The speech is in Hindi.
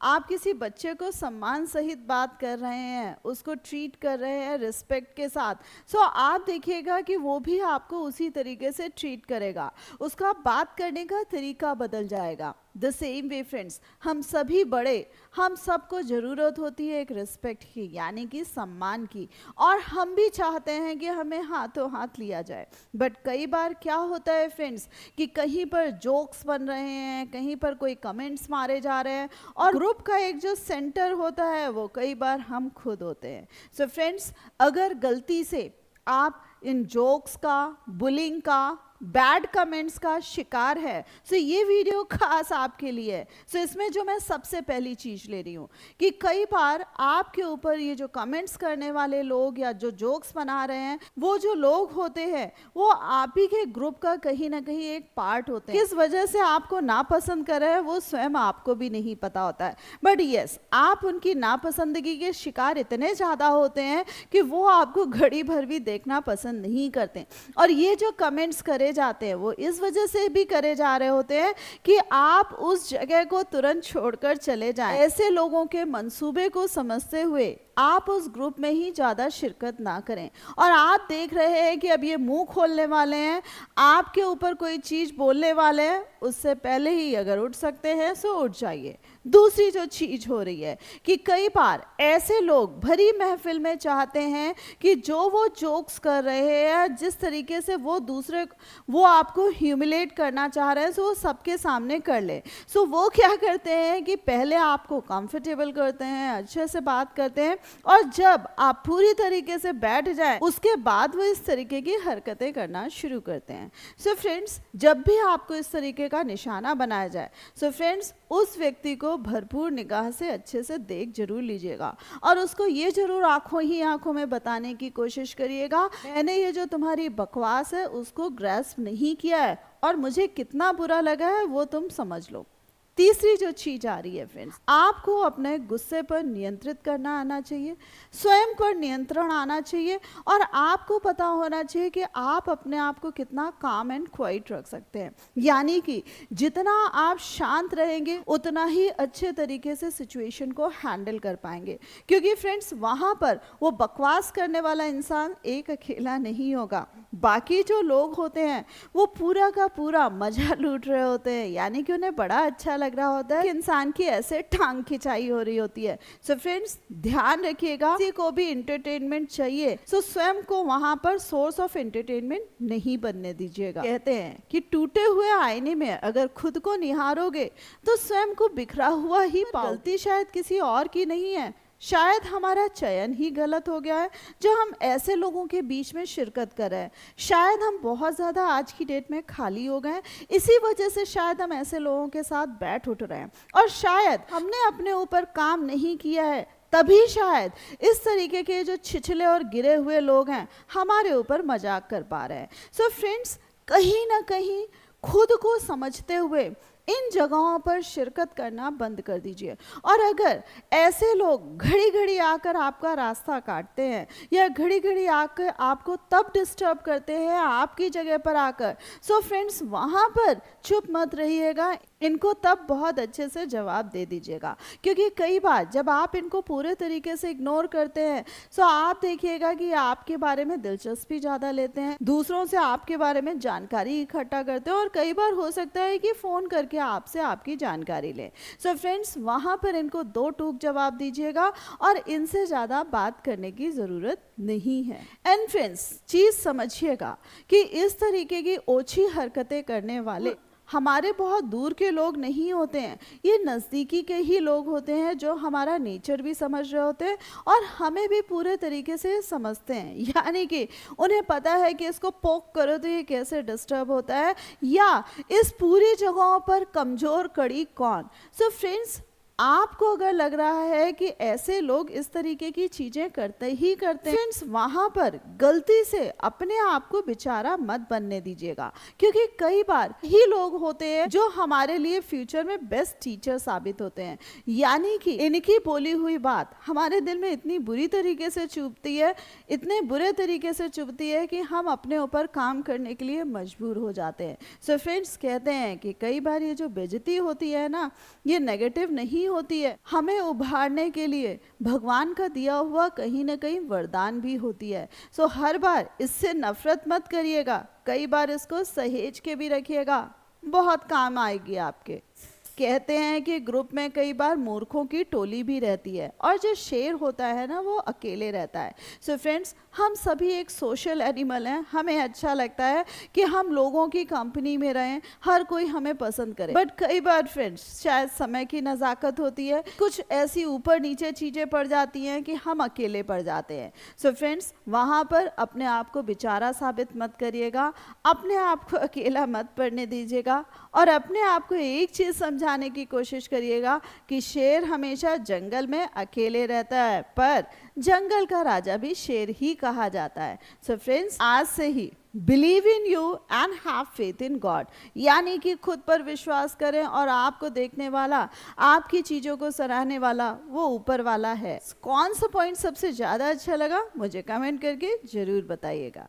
आप किसी बच्चे को सम्मान सहित बात कर रहे हैं, उसको ट्रीट कर रहे हैं रिस्पेक्ट के साथ, सो आप देखिएगा कि वो भी आपको उसी तरीके से ट्रीट करेगा, उसका बात करने का तरीका बदल जाएगा। द सेम वे फ्रेंड्स, हम सभी बड़े, हम सबको ज़रूरत होती है एक रिस्पेक्ट की, यानी कि सम्मान की, और हम भी चाहते हैं कि हमें हाथों हाथ लिया जाए। बट कई बार क्या होता है फ्रेंड्स कि कहीं पर जोक्स बन रहे हैं, कहीं पर कोई कमेंट्स मारे जा रहे हैं, और ग्रुप का एक जो सेंटर होता है वो कई बार हम खुद होते हैं। सो फ्रेंड्स, अगर गलती से आप इन जोक्स का, बुलिंग का, बैड कमेंट्स का शिकार है, सो ये वीडियो खास आपके लिए है। सो इसमें जो मैं सबसे पहली चीज़ ले रही हूँ कि कई बार आपके ऊपर ये जो कमेंट्स करने वाले लोग या जो जोक्स बना रहे हैं, वो जो लोग होते हैं वो आप ही के ग्रुप का कहीं ना कहीं एक पार्ट होते हैं। किस वजह से आपको नापसंद कर रहे हैं वो स्वयं आपको भी नहीं पता होता है, बट यस, आप उनकी नापसंदगी के शिकार इतने ज़्यादा होते हैं कि वो आपको घड़ी भर भी देखना पसंद नहीं करते। और ये जो कमेंट्स करे जाते हैं वो इस वजह से भी करे जा रहे होते हैं कि आप उस जगह को तुरंत छोड़कर चले जाएं। ऐसे लोगों के मंसूबे को समझते हुए आप उस ग्रुप में ही ज़्यादा शिरकत ना करें। और आप देख रहे हैं कि अब ये मुंह खोलने वाले हैं, आपके ऊपर कोई चीज़ बोलने वाले हैं, उससे पहले ही अगर उठ सकते हैं सो उठ जाइए। दूसरी जो चीज़ हो रही है कि कई बार ऐसे लोग भरी महफिल में चाहते हैं कि जो वो जोक्स कर रहे हैं, जिस तरीके से वो आपको ह्यूमिलेट करना चाह रहे हैं, सो वो सबके सामने कर ले। सो वो क्या करते हैं कि पहले आपको कंफर्टेबल करते हैं, अच्छे से बात करते हैं, और जब आप पूरी तरीके से बैठ जाएं, उसके बाद वो इस तरीके की हरकतें करना शुरू करते हैं। सो फ्रेंड्स, जब भी आपको इस तरीके का निशाना बनाया जाए, सो फ्रेंड्स उस व्यक्ति को भरपूर निगाह से अच्छे से देख जरूर लीजिएगा, और उसको ये जरूर आंखों ही आंखों में बताने की कोशिश करिएगा, मैंने ये जो तुम्हारी बकवास है उसको ग्रैस्प नहीं किया है, और मुझे कितना बुरा लगा है वो तुम समझ लो। तीसरी जो चीज आ रही है फ्रेंड्स, आपको अपने गुस्से पर नियंत्रित करना आना चाहिए, स्वयं पर नियंत्रण आना चाहिए, और आपको पता होना चाहिए कि आप अपने आप को कितना काम एंड क्वाइट रख सकते हैं। यानी कि जितना आप शांत रहेंगे उतना ही अच्छे तरीके से सिचुएशन को हैंडल कर पाएंगे, क्योंकि फ्रेंड्स वहाँ पर वो बकवास करने वाला इंसान एक अकेला नहीं होगा, बाकी जो लोग होते हैं वो पूरा का पूरा मजा लूट रहे होते हैं, यानी कि उन्हें बड़ा अच्छा लग रहा होता है कि इंसान की ऐसे टांग खिंचाई हो रही होती है। सो फ्रेंड्स, ध्यान रखिएगा, किसी को भी एंटरटेनमेंट चाहिए सो स्वयं को वहां पर सोर्स ऑफ एंटरटेनमेंट नहीं बनने दीजिएगा। कहते हैं कि टूटे हुए आईने में अगर खुद को निहारोगे तो स्वयं को बिखरा हुआ ही पाओगे। गलती शायद किसी और की नहीं है, शायद हमारा चयन ही गलत हो गया है जो हम ऐसे लोगों के बीच में शिरकत कर रहे हैं। शायद हम बहुत ज़्यादा आज की डेट में खाली हो गए हैं, इसी वजह से शायद हम ऐसे लोगों के साथ बैठ उठ रहे हैं, और शायद हमने अपने ऊपर काम नहीं किया है, तभी शायद इस तरीके के जो छिछले और गिरे हुए लोग हैं हमारे ऊपर मजाक कर पा रहे हैं। सो फ्रेंड्स, कहीं ना कहीं खुद को समझते हुए इन जगहों पर शिरकत करना बंद कर दीजिए। और अगर ऐसे लोग घड़ी घड़ी आकर आपका रास्ता काटते हैं या घड़ी घड़ी आकर आपको तब डिस्टर्ब करते हैं आपकी जगह पर आकर, सो फ्रेंड्स वहाँ पर चुप मत रहिएगा, इनको तब बहुत अच्छे से जवाब दे दीजिएगा। क्योंकि कई बार जब आप इनको पूरे तरीके से इग्नोर करते हैं, सो आप देखिएगा कि आपके बारे में दिलचस्पी ज़्यादा लेते हैं, दूसरों से आपके बारे में जानकारी इकट्ठा करते हैं, और कई बार हो सकता है कि फ़ोन करके आपसे आपकी जानकारी लें। सो फ्रेंड्स, वहाँ पर इनको दो टूक जवाब दीजिएगा, और इनसे ज़्यादा बात करने की ज़रूरत नहीं है। एंड फ्रेंड्स, चीज़ समझिएगा कि इस तरीके की ओछी हरकतें करने वाले हमारे बहुत दूर के लोग नहीं होते हैं, ये नज़दीकी के ही लोग होते हैं जो हमारा नेचर भी समझ रहे होते हैं और हमें भी पूरे तरीके से समझते हैं। यानी कि उन्हें पता है कि इसको पोक करो तो ये कैसे डिस्टर्ब होता है, या इस पूरी जगहों पर कमज़ोर कड़ी कौन। सो फ्रेंड्स, आपको अगर लग रहा है कि ऐसे लोग इस तरीके की चीजें करते ही करते हैं, फ्रेंड्स वहां पर गलती से अपने आप को बेचारा मत बनने दीजिएगा, क्योंकि कई बार ही लोग होते हैं जो हमारे लिए फ्यूचर में बेस्ट टीचर साबित होते हैं। यानी कि इनकी बोली हुई बात हमारे दिल में इतनी बुरी तरीके से चुभती है, इतने बुरे तरीके से चुभती है कि हम अपने ऊपर काम करने के लिए मजबूर हो जाते हैं। सो फ्रेंड्स, कहते हैं कि कई बार ये जो बेइज्जती होती है ना, ये नेगेटिव नहीं नहीं होती है, हमें उभारने के लिए भगवान का दिया हुआ कहीं ना कहीं वरदान भी होती है। सो हर बार इससे नफरत मत करिएगा, कई बार इसको सहेज के भी रखिएगा, बहुत काम आएगी आपके। कहते हैं कि ग्रुप में कई बार मूर्खों की टोली भी रहती है और जो शेर होता है ना वो अकेले रहता है। सो फ्रेंड्स, हम सभी एक सोशल एनिमल हैं, हमें अच्छा लगता है कि हम लोगों की कंपनी में रहें, हर कोई हमें पसंद करे। बट कई बार फ्रेंड्स शायद समय की नज़ाकत होती है, कुछ ऐसी ऊपर नीचे चीज़ें पड़ जाती हैं कि हम अकेले पड़ जाते हैं। सो फ्रेंड्स, वहाँ पर अपने आप को बेचारा साबित मत करिएगा, अपने आप को अकेला मत पड़ने दीजिएगा और अपने आप को एक चीज़ समझाने की कोशिश करिएगा कि शेर हमेशा जंगल में अकेले रहता है, पर जंगल का राजा भी शेर ही कहा जाता है। सो फ्रेंड्स, आज से ही believe in you and have faith in God, यानी कि खुद पर विश्वास करें और आपको देखने वाला, आपकी चीज़ों को सराहने वाला वो ऊपर वाला है। कौन सा पॉइंट सबसे ज़्यादा अच्छा लगा मुझे कमेंट करके ज़रूर बताइएगा।